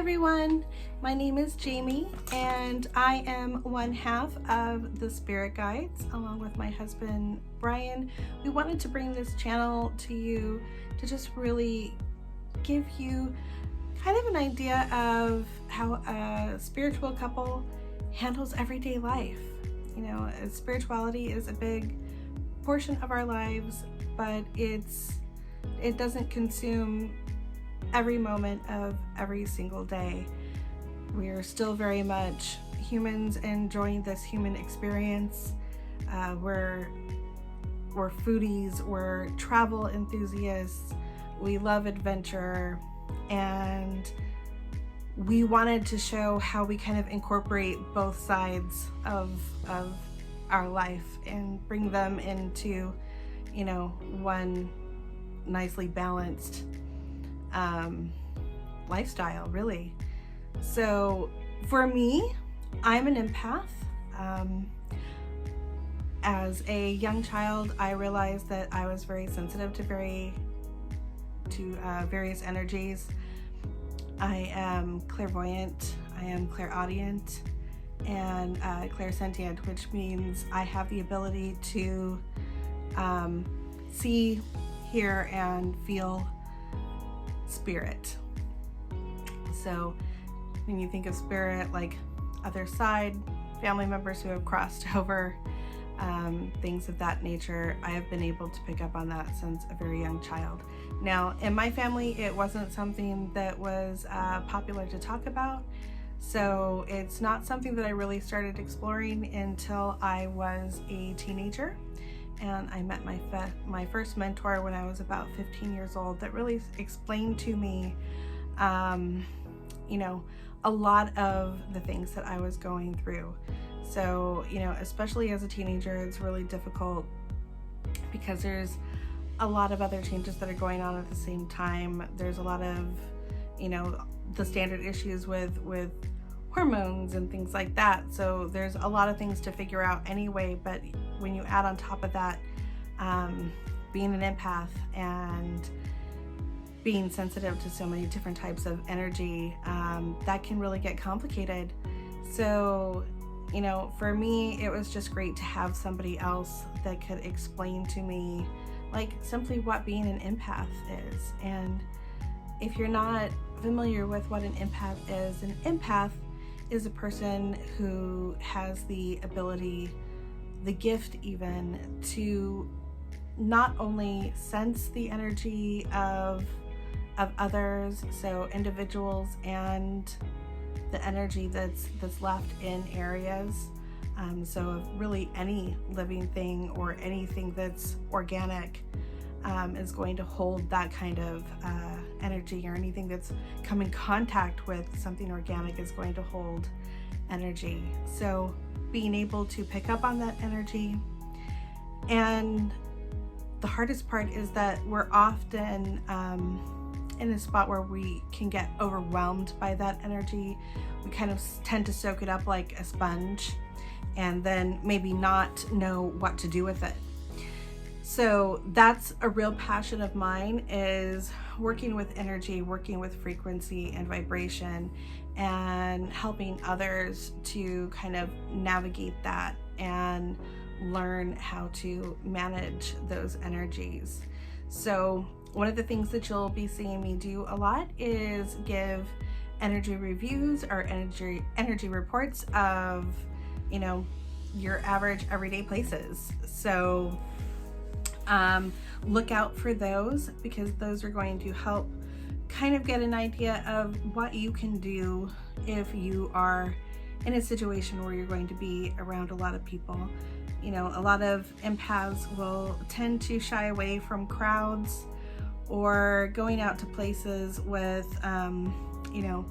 everyone, my name is Jamie and I am one half of the Spirit Guides along with my husband Brian. We wanted to bring this channel to you to just really give you kind of an idea of how a spiritual couple handles everyday life. You know, spirituality is a big portion of our lives, but it doesn't consume every moment of every single day. We are still very much humans enjoying this human experience. We're foodies, we're travel enthusiasts, we love adventure, and we wanted to show how we kind of incorporate both sides of our life and bring them into, you know, one nicely balanced lifestyle, really. So for me, I'm an empath. As a young child, I realized that I was very sensitive to various energies. I am clairvoyant, I am clairaudient, and clairsentient, which means I have the ability to see, hear, and feel spirit. So when you think of spirit, like other side, family members who have crossed over, things of that nature, I have been able to pick up on that since a very young child. Now, in my family, it wasn't something that was popular to talk about, so it's not something that I really started exploring until I was a teenager. And I met my first mentor when I was about 15 years old that really explained to me, you know, a lot of the things that I was going through. So, you know, especially as a teenager, it's really difficult because there's a lot of other changes that are going on at the same time. There's a lot of, you know, the standard issues with hormones and things like that. So there's a lot of things to figure out anyway, but when you add on top of that, being an empath and being sensitive to so many different types of energy, that can really get complicated. So, you know, for me, it was just great to have somebody else that could explain to me, like, simply what being an empath is. And if you're not familiar with what an empath is a person who has the ability, the gift even, to not only sense the energy of others, so individuals, and the energy that's left in areas, so of really any living thing or anything that's organic is going to hold that kind of energy, or anything that's come in contact with something organic is going to hold energy. So being able to pick up on that energy. And the hardest part is that we're often in a spot where we can get overwhelmed by that energy. We kind of tend to soak it up like a sponge and then maybe not know what to do with it. So that's a real passion of mine, is working with energy, working with frequency and vibration, and helping others to kind of navigate that and learn how to manage those energies. So one of the things that you'll be seeing me do a lot is give energy reviews or energy reports of, you know, your average everyday places. So look out for those, because those are going to help kind of get an idea of what you can do if you are in a situation where you're going to be around a lot of people. You know, a lot of empaths will tend to shy away from crowds or going out to places with, you know,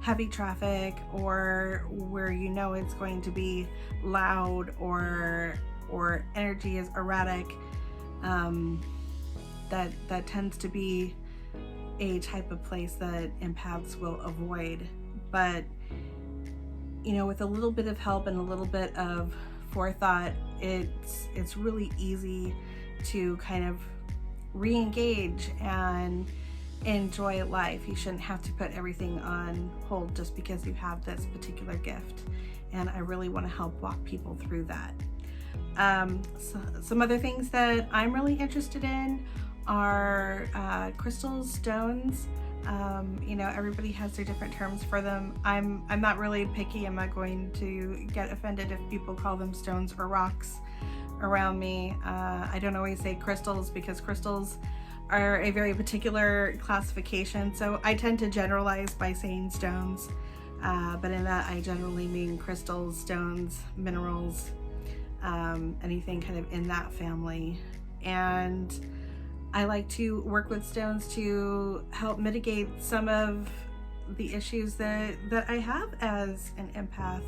heavy traffic, or where you know it's going to be loud or energy is erratic. That tends to be a type of place that empaths will avoid. But, you know, with a little bit of help and a little bit of forethought, it's really easy to kind of re-engage and enjoy life. You shouldn't have to put everything on hold just because you have this particular gift. And I really want to help walk people through that. So some other things that I'm really interested in are crystals, stones. You know, everybody has their different terms for them. I'm not really picky. I'm not going to get offended if people call them stones or rocks around me. I don't always say crystals because crystals are a very particular classification. So I tend to generalize by saying stones, but in that I generally mean crystals, stones, minerals, anything kind of in that family. And I like to work with stones to help mitigate some of the issues that I have as an empath.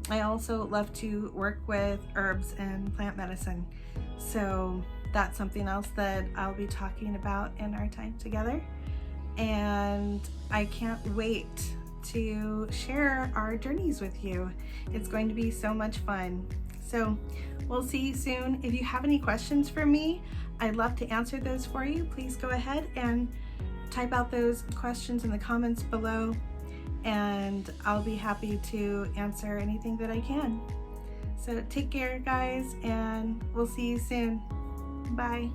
I also love to work with herbs and plant medicine. So that's something else that I'll be talking about in our time together. And I can't wait to share our journeys with you. It's going to be so much fun. So we'll see you soon. If you have any questions for me, I'd love to answer those for you. Please go ahead and type out those questions in the comments below, and I'll be happy to answer anything that I can. So take care, guys, and we'll see you soon. Bye.